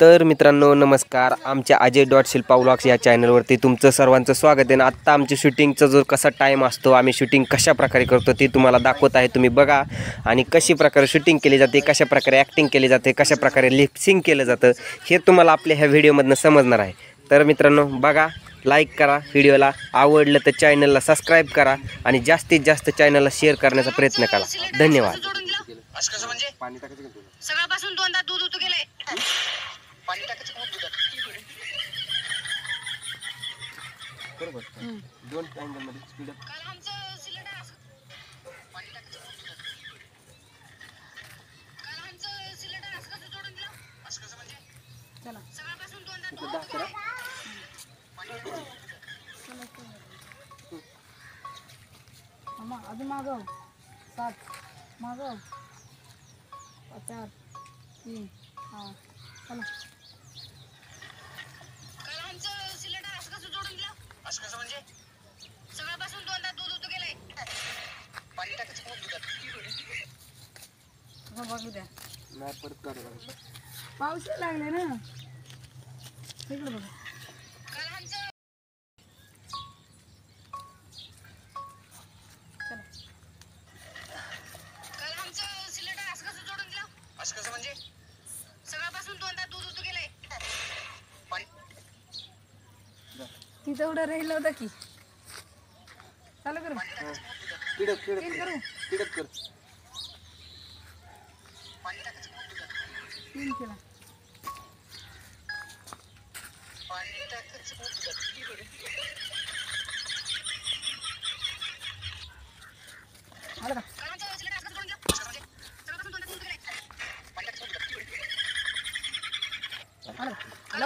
तर मित्रांनो नमस्कार, आमच्या अजय डॉट शिल्पा व्लॉग्स या चॅनलवरती तुमचं सर्वांचं स्वागत आहे. आणि आत्ता आमची शूटिंगचा जो कसा टाईम असतो, आम्ही शूटिंग कशा प्रकारे करतो ते तुम्हाला दाखवत आहे. तुम्ही बघा आणि कशी प्रकारे शूटिंग केली जाते, कशा प्रकारे ॲक्टिंग केली जाते, कशा प्रकारे लिपसिंग केलं जातं हे तुम्हाला आपल्या ह्या व्हिडिओमधनं समजणार आहे. तर मित्रांनो बघा, लाईक करा, व्हिडिओला आवडलं तर चॅनलला सबस्क्राईब करा आणि जास्तीत जास्त चॅनलला शेअर करण्याचा प्रयत्न करा. धन्यवाद. पाणी टाकायचं सगळ्यापासून दोनदा दूध उतू गेले. पाणी टाकायचं खूप दुधात बरोबर. दोन अँगल मध्ये स्पीड अप. काल आमचं सिलेंडर असं पाणी टाकायचं खूप दुधात. काल आमचं सिलेंडर असं कसं जोडून दिलं. असं कसं म्हणजे चला सगळ्यापासून दोनदा दूध उतू गेले. मामा अजून मागव 7 मागव 4 3 हां चला. काल आमचं सिलेंडर असं कसं जोडून दिलं. असं कसं म्हणजे सगळ्यापासून दोनदा दूध उतू गेले. पाणी टाकायचं खूप दुधात बघू द्या. नाही परत करा. पाऊस लागले ना इकडे बघा. काल आमचं काल आमचं सिलेंडर असं कसं जोडून दिलं. असं कसं म्हणजे सगळ्यापासून दोनदा दूध उतू गेले. पाणी तिथं उडं राहिलं होतं की चालू करू स्पीड अप तीन करू स्पीड अप कर. पाणी टाकायचं खूप दुधात. 3 केला. पाणी टाकायचं खूप दुधात. आलं का काल आमचं सिलेंडर असं कसं जोडून दिलं. असं म्हणजे सगळ्यापासून दोनदा दूध उतू गेले. पाणी टाकायचं खूप दुधात. आलं का